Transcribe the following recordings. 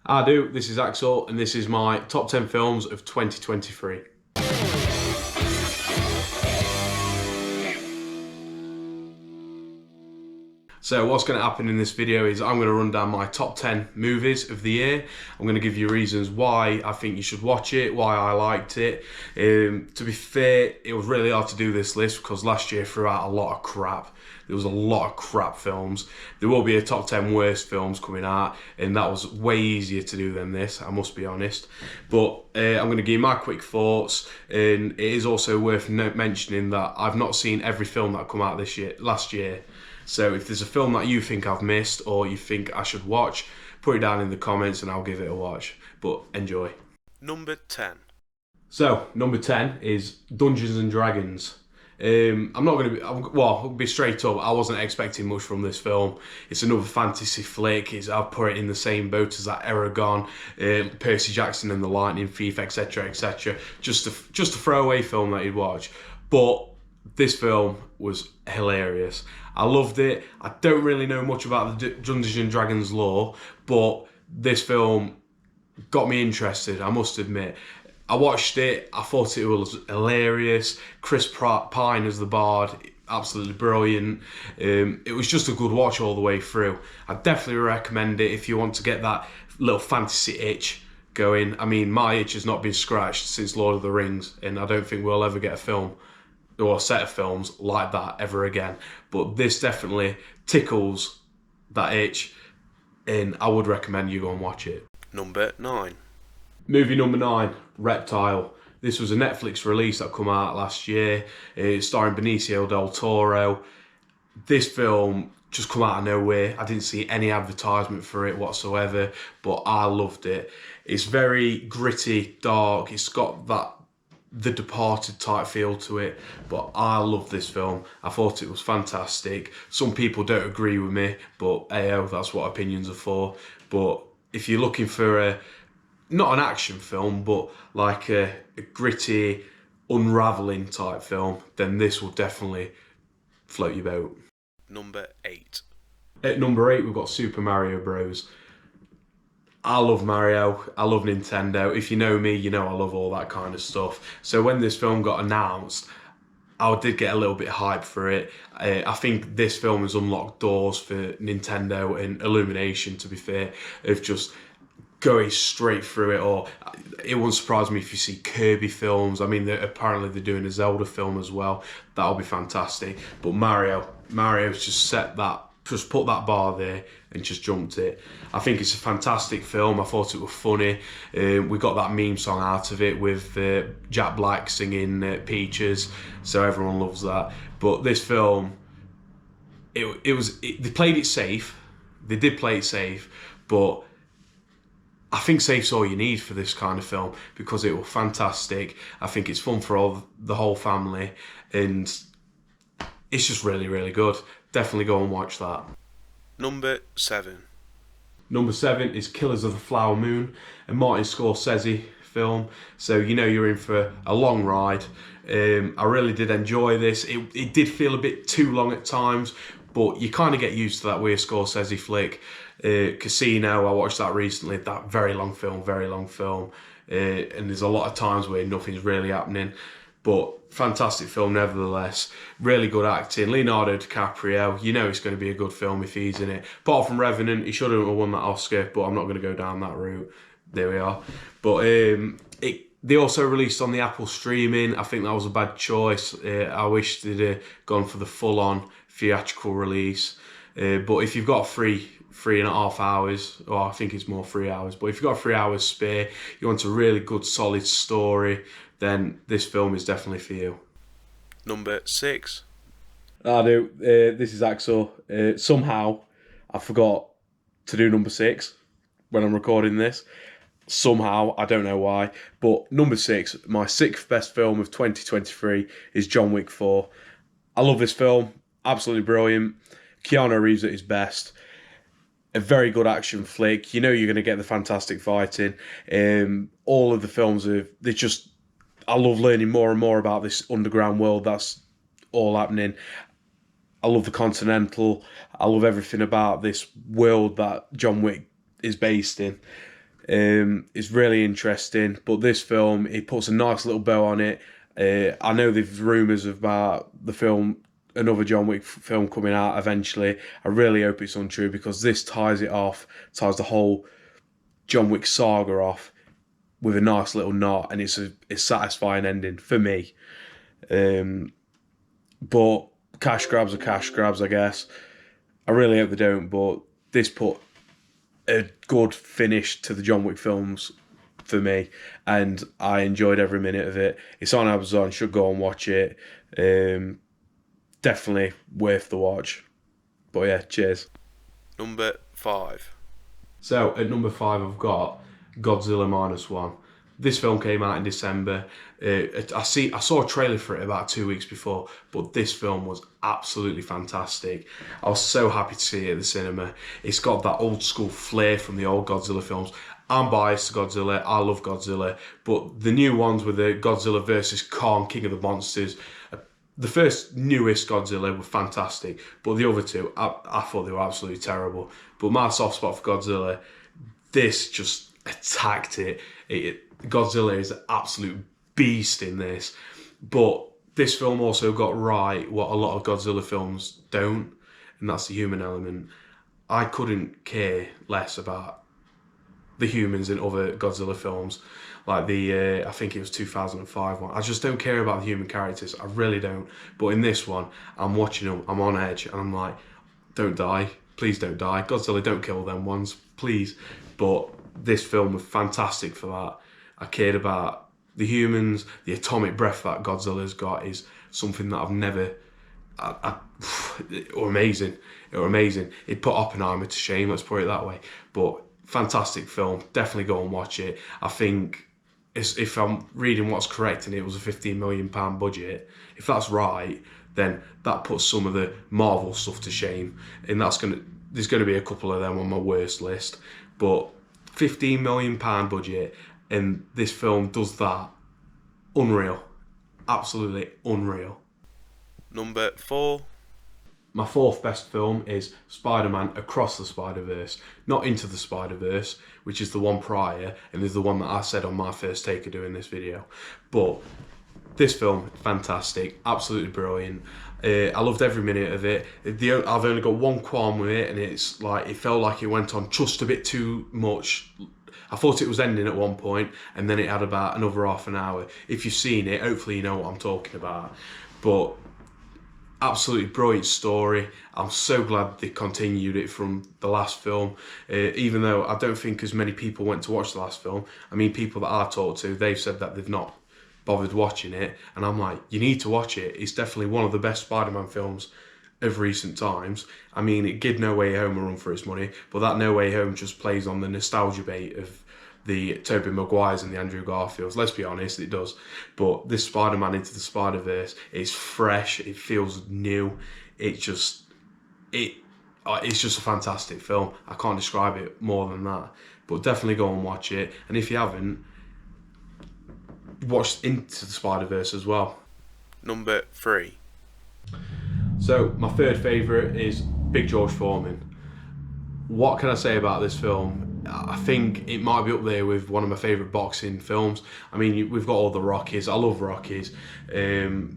I do. This is Axel, and this is my top 10 films of 2023. So what's going to happen in this video is I'm going to run down my top 10 movies of the year. I'm going to give you reasons why I think you should watch it, why I liked it. To be fair, it was really hard to do this list because last year threw out a lot of crap. There was a lot of crap films. There will be a top 10 worst films coming out, and that was way easier to do than this, I must be honest. But I'm going to give you my quick thoughts, and it is also worth mentioning that I've not seen every film that come out last year. So if there's a film that you think I've missed or you think I should watch, put it down in the comments and I'll give it a watch. But enjoy. Number 10. So, number 10 is Dungeons and Dragons. I'm not going to be, I'll be straight up, I wasn't expecting much from this film. It's another fantasy flick. I'll put it in the same boat as that Eragon, Percy Jackson and the Lightning Thief, etc., etc. Just a throwaway film that you'd watch. But this film was hilarious. I loved it. I don't really know much about the Dungeons and Dragons lore, but this film got me interested, I must admit. I watched it, I thought it was hilarious. Chris Pine as the bard, absolutely brilliant. It was just a good watch all the way through. I definitely recommend it if you want to get that little fantasy itch going. I mean, my itch has not been scratched since Lord of the Rings, and I don't think we'll ever get a film or a set of films like that ever again. But this definitely tickles that itch, and I would recommend you go and watch it. Number 9. Movie number 9, Reptile. This was a Netflix release that come out last year. It's starring Benicio del Toro. This film just come out of nowhere. I didn't see any advertisement for it whatsoever, but I loved it. It's very gritty, dark. It's got that The Departed type feel to it, but I love this film. I thought it was fantastic. Some people don't agree with me, but ayo, that's what opinions are for. But if you're looking for not an action film, but like a gritty, unraveling type film, then this will definitely float your boat. Number 8. At number 8, we've got Super Mario Bros. I love Mario, I love Nintendo. If you know me, you know I love all that kind of stuff. So when this film got announced, I did get a little bit hyped for it. I think this film has unlocked doors for Nintendo and Illumination, to be fair, of just going straight through it. Or it wouldn't surprise me if you see Kirby films. I mean, apparently they're doing a Zelda film as well. That'll be fantastic. But Mario's just put that bar there and just jumped it. I think it's a fantastic film. I thought it was funny. We got that meme song out of it with Jack Black singing Peaches, so everyone loves that. But this film, they played it safe. They did play it safe, but I think safe's all you need for this kind of film because it was fantastic. I think it's fun for the whole family, and it's just really, really good. Definitely go and watch that. Number 7. Number 7 is Killers of the Flower Moon, a Martin Scorsese film. So you know you're in for a long ride. I really did enjoy this. It did feel a bit too long at times, but you kind of get used to that weird Scorsese flick. Casino, I watched that recently. That very long film. And there's a lot of times where nothing's really happening. But fantastic film nevertheless. Really good acting. Leonardo DiCaprio, you know it's going to be a good film if he's in it. Apart from Revenant, he should have won that Oscar, but I'm not going to go down that route. There we are. But they also released on the Apple streaming. I think that was a bad choice. I wish they'd gone for the full-on theatrical release. But if you've got 3.5 hours, or I think it's more 3 hours, but if you've got 3 hours spare, you want a really good solid story, then this film is definitely for you. Number 6. I do. This is Axel. Somehow I forgot to do number 6 when I'm recording this. Somehow, I don't know why. But number 6, my 6th best film of 2023 is John Wick 4. I love this film. Absolutely brilliant. Keanu Reeves at his best. A very good action flick. You know you're going to get the fantastic fighting. All of the films I love learning more and more about this underground world that's all happening. I love the Continental. I love everything about this world that John Wick is based in. It's really interesting, but this film, it puts a nice little bow on it. I know there's rumours about the film, another John Wick film coming out eventually. I really hope it's untrue because this ties it off, ties the whole John Wick saga off with a nice little knot, and it's a satisfying ending for me. But cash grabs are cash grabs, I guess. I really hope they don't, but this put a good finish to the John Wick films for me, and I enjoyed every minute of it. It's on Amazon, should go and watch it. Definitely worth the watch. But yeah, cheers. Number 5. So at number 5, I've got Godzilla Minus One. This film came out in December. I saw a trailer for it about 2 weeks before, but this film was absolutely fantastic. I was so happy to see it at the cinema. It's got that old school flair from the old Godzilla films. I'm biased to Godzilla. I love Godzilla, but the new ones with the Godzilla versus Kong, King of the Monsters, the first newest Godzilla were fantastic, but the other two, I thought they were absolutely terrible. But my soft spot for Godzilla, this just attacked it. Godzilla is an absolute beast in this, but this film also got right what a lot of Godzilla films don't, and that's the human element. I couldn't care less about the humans in other Godzilla films, like the I think it was 2005 one. I just don't care about the human characters. I really don't. But in this one, I'm watching them. I'm on edge, and I'm like, don't die, please don't die. Godzilla, don't kill them ones, please. But this film was fantastic for that. I cared about the humans. The atomic breath that Godzilla's got is something that I've never. It was amazing. It was amazing. It put Oppenheimer to shame. Let's put it that way. But fantastic film. Definitely go and watch it. I think if I'm reading what's correct, and it was a £15 million budget. If that's right, then that puts some of the Marvel stuff to shame, and there's gonna be a couple of them on my worst list. But £15 million budget, and this film does that. Unreal. Absolutely unreal. Number 4. My 4th best film is Spider-Man Across the Spider-Verse. Not Into the Spider-Verse, which is the one prior, and is the one that I said on my first take of doing this video. But this film, fantastic, absolutely brilliant. I loved every minute of it. I've only got one qualm with it, and it's like it felt like it went on just a bit too much. I thought it was ending at one point, and then it had about another half an hour. If you've seen it, hopefully you know what I'm talking about. But absolutely brilliant story. I'm so glad they continued it from the last film, even though I don't think as many people went to watch the last film. I mean, people that I talked to, they've said that they've not bothered watching it, and I'm like, you need to watch it. It's definitely one of the best Spider-Man films of recent times. I mean, it did No Way Home a run for its money, but that No Way Home just plays on the nostalgia bait of the Tobey Maguires and the Andrew Garfields. Let's be honest, it does. But this Spider-Man Into the Spider-Verse, it's fresh, it feels new. It's just a fantastic film. I can't describe it more than that. But definitely go and watch it. And if you haven't, watch Into the Spider-Verse as well. Number 3. So my third favourite is Big George Foreman. What can I say about this film? I think it might be up there with one of my favourite boxing films. I mean, we've got all the Rockies. I love Rockies. The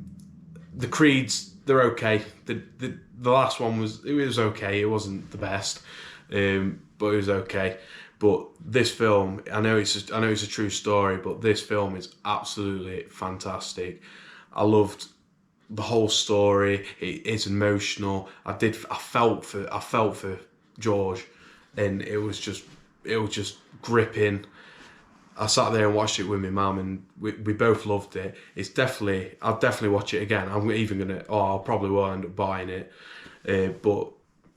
Creeds, they're okay. The last one was okay. It wasn't the best, but it was okay. But this film, I know it's a true story, but this film is absolutely fantastic. I loved the whole story. It's emotional. I felt for George, and it was just gripping. I sat there and watched it with my mum, and we both loved it. I'll definitely watch it again. I'll probably will end up buying it. But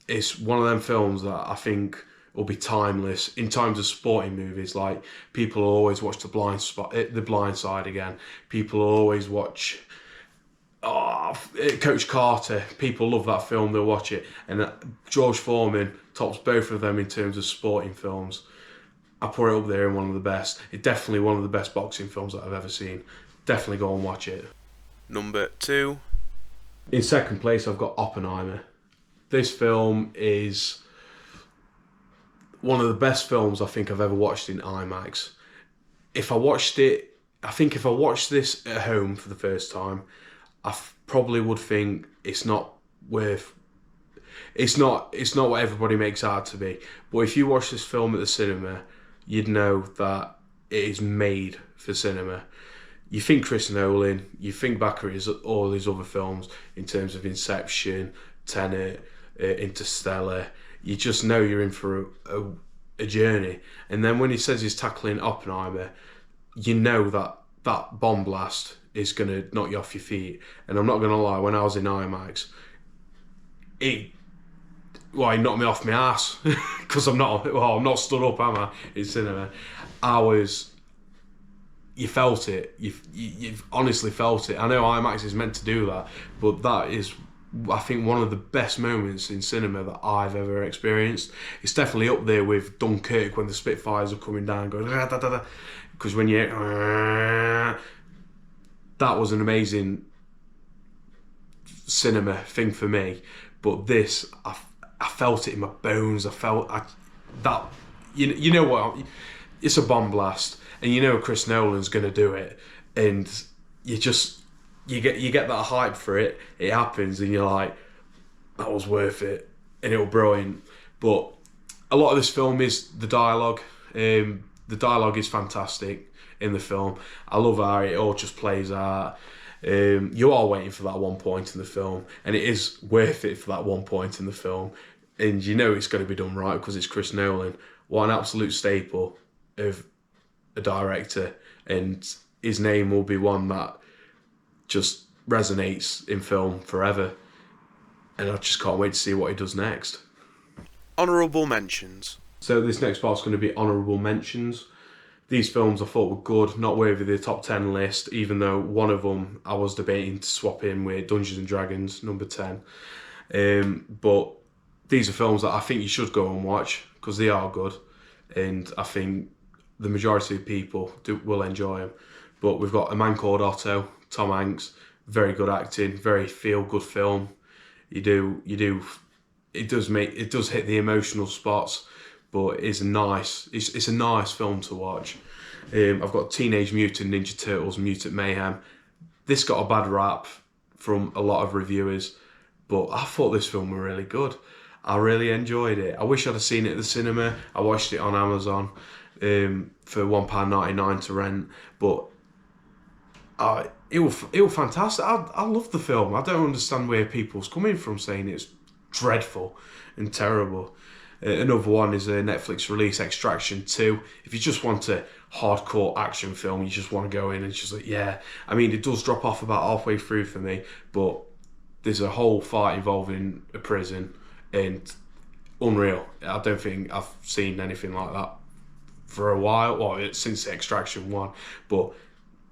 it's one of them films that I think will be timeless in terms of sporting movies. Like, people will always watch The Blind Side again. People will always watch Coach Carter. People love that film, they'll watch it. And George Foreman tops both of them in terms of sporting films. I put it up there in one of the best. It's definitely one of the best boxing films that I've ever seen. Definitely go and watch it. Number 2. In second place, I've got Oppenheimer. This film is one of the best films I think I've ever watched in IMAX. If I watched this at home for the first time, probably would think it's not worth. It's not what everybody makes out to be. But if you watch this film at the cinema, you'd know that it is made for cinema. You think Chris Nolan, you think back at all his other films in terms of Inception, Tenet, Interstellar. You just know you're in for a journey. And then when he says he's tackling Oppenheimer, you know that bomb blast is going to knock you off your feet. And I'm not going to lie, when I was in IMAX, it knocked me off my ass because I'm not stood up, am I? In cinema, you felt it. You've honestly felt it. I know IMAX is meant to do that, but that is, I think, one of the best moments in cinema that I've ever experienced. It's definitely up there with Dunkirk when the Spitfires are coming down, going da da da. Because when you that was an amazing cinema thing for me. But this, I felt it in my bones. That you know what? It's a bomb blast, and you know Chris Nolan's going to do it, and you get that hype for it. It happens, and you're like, that was worth it, and it was brilliant. But a lot of this film is the dialogue. The dialogue is fantastic in the film. I love how it all just plays out. You are waiting for that one point in the film, and it is worth it for that one point in the film. And you know it's going to be done right because it's Chris Nolan. What an absolute staple of a director, and his name will be one that just resonates in film forever. And I just can't wait to see what he does next. Honourable mentions. So this next part's going to be honourable mentions. These films I thought were good, not worthy of the top 10 list, even though one of them I was debating to swap in with Dungeons & Dragons, number 10. But these are films that I think you should go and watch, because they are good, and I think the majority of people will enjoy them. But we've got A Man Called Otto, Tom Hanks, very good acting, very feel-good film. It does hit the emotional spots, but it's a nice film to watch. I've got Teenage Mutant Ninja Turtles, Mutant Mayhem. This got a bad rap from a lot of reviewers, but I thought this film was really good. I really enjoyed it. I wish I'd have seen it at the cinema. I watched it on Amazon for £1.99 to rent, but it was fantastic. I love the film. I don't understand where people's coming from saying it's dreadful and terrible. Another one is a Netflix release, Extraction 2. If you just want a hardcore action film, you just want to go in and it's just like, yeah. I mean, it does drop off about halfway through for me, but there's a whole fight involving a prison, and unreal. I don't think I've seen anything like that for a while, or since Extraction 1, but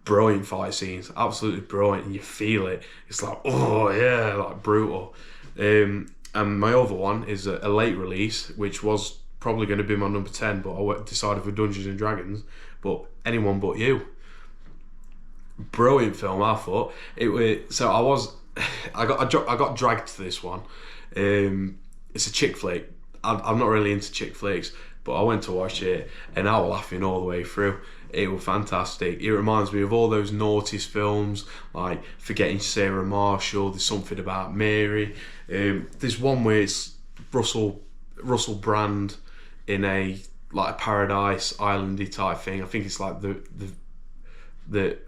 brilliant fight scenes, absolutely brilliant, and you feel it. It's like, oh yeah, like brutal. And my other one is a late release, which was probably going to be my number 10, but I decided for Dungeons and Dragons. But Anyone But You, brilliant film. I thought it was. So I got dragged to this one. It's a chick flick. I'm not really into chick flicks, but I went to watch it and I was laughing all the way through. It was fantastic. It reminds me of all those noughties films, like Forgetting Sarah Marshall, There's Something About Mary. There's one where it's Russell Brand in a Paradise Islandy type thing. I think it's like the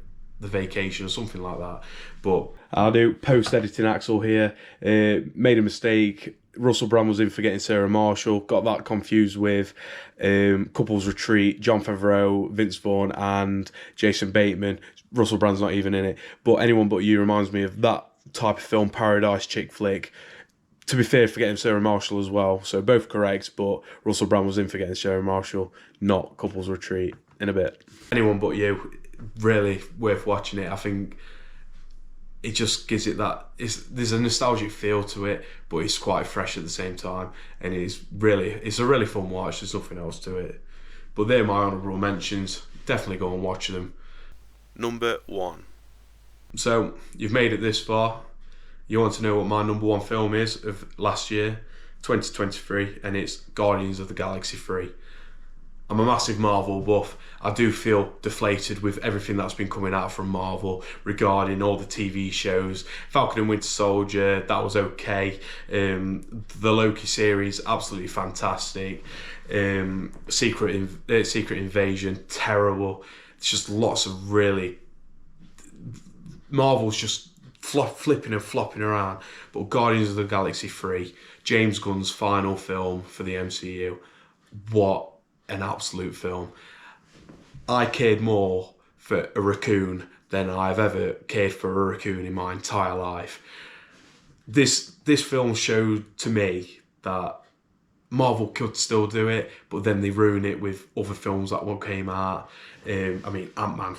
Vacation or something like that. But I'll do post-editing Axel here. Made a mistake. Russell Brand was in Forgetting Sarah Marshall. Got that confused with Couples Retreat, Jon Favreau, Vince Vaughn and Jason Bateman. Russell Brand's not even in it. But Anyone But You reminds me of that type of film, Paradise chick flick. To be fair, Forgetting Sarah Marshall as well. So both correct, but Russell Brand was in Forgetting Sarah Marshall, not Couples Retreat. In a bit. Anyone But You, really worth watching it. I think it just gives it that, there's a nostalgic feel to it, but it's quite fresh at the same time, and it's a really fun watch. There's nothing else to it. But they're my honourable mentions. Definitely go and watch them. Number 1. So you've made it this far. You want to know what my number 1 film is of last year? 2023, and it's Guardians of the Galaxy 3. I'm a massive Marvel buff. I do feel deflated with everything that's been coming out from Marvel regarding all the TV shows. Falcon and Winter Soldier, that was okay. The Loki series, absolutely fantastic. Secret Invasion, terrible. It's just lots of really... Marvel's just flipping and flopping around. But Guardians of the Galaxy 3, James Gunn's final film for the MCU, what an absolute film. I cared more for a raccoon than I've ever cared for a raccoon in my entire life. This film showed to me that Marvel could still do it, but then they ruin it with other films that one came out. I mean, Ant-Man,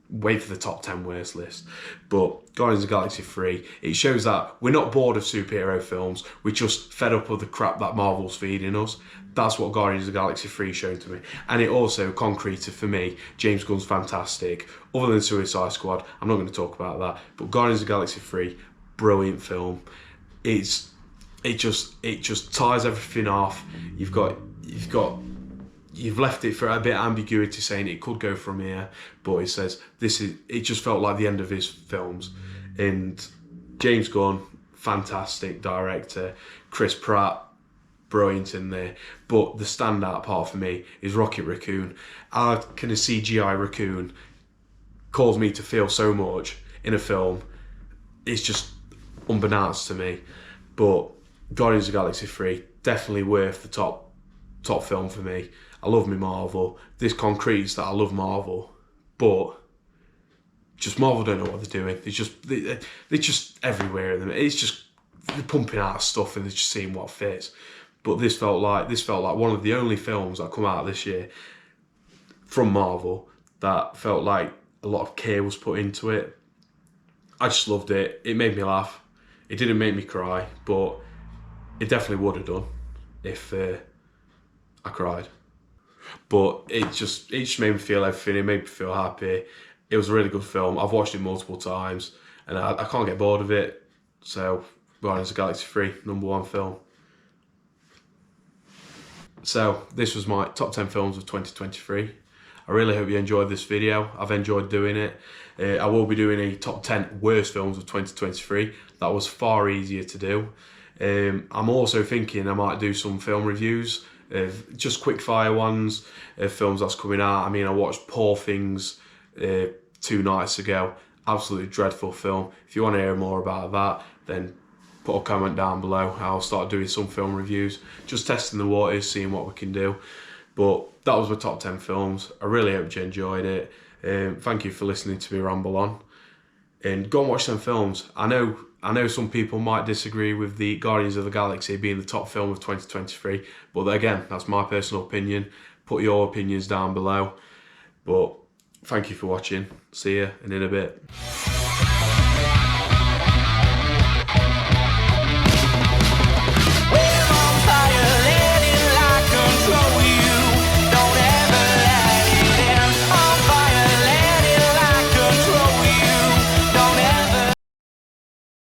way for the top 10 worst list. But Guardians of the Galaxy 3, it shows that we're not bored of superhero films, we're just fed up with the crap that Marvel's feeding us. That's what Guardians of the Galaxy 3 showed to me. And it also concreted for me, James Gunn's fantastic. Other than Suicide Squad, I'm not going to talk about that. But Guardians of the Galaxy 3, brilliant film. It just ties everything off. You've left it for a bit of ambiguity, saying it could go from here, but it says it just felt like the end of his films. And James Gunn, fantastic director. Chris Pratt, brilliant in there. But the standout part for me is Rocket Raccoon. How can a CGI raccoon cause me to feel so much in a film? It's just unbeknownst to me. But Guardians of the Galaxy 3, definitely worth the top film for me. I love me Marvel. This concretes that I love Marvel, but just Marvel don't know what they're doing. They're just everywhere. It's just they're pumping out stuff and they're just seeing what fits. But this felt like one of the only films that come out this year from Marvel that felt like a lot of care was put into it. I just loved it. It made me laugh. It didn't make me cry, but it definitely would have done if I cried. But it just made me feel everything. It made me feel happy. It was a really good film. I've watched it multiple times and I can't get bored of it. So Guardians of the Galaxy 3, #1 film. So this was my top 10 films of 2023. I really hope you enjoyed this video. I've enjoyed doing it. I will be doing a top 10 worst films of 2023. That was far easier to do. I'm also thinking I might do some film reviews, just quick fire ones, films that's coming out. I mean, I watched Poor Things 2 nights ago. Absolutely dreadful film. If you want to hear more about that, then put a comment down below. I'll start doing some film reviews, just testing the waters, seeing what we can do. But that was my top 10 films. I really hope you enjoyed it. Thank you for listening to me ramble on. And go and watch them films. I know some people might disagree with the Guardians of the Galaxy being the top film of 2023, but again, that's my personal opinion. Put your opinions down below. But thank you for watching. See you in a bit.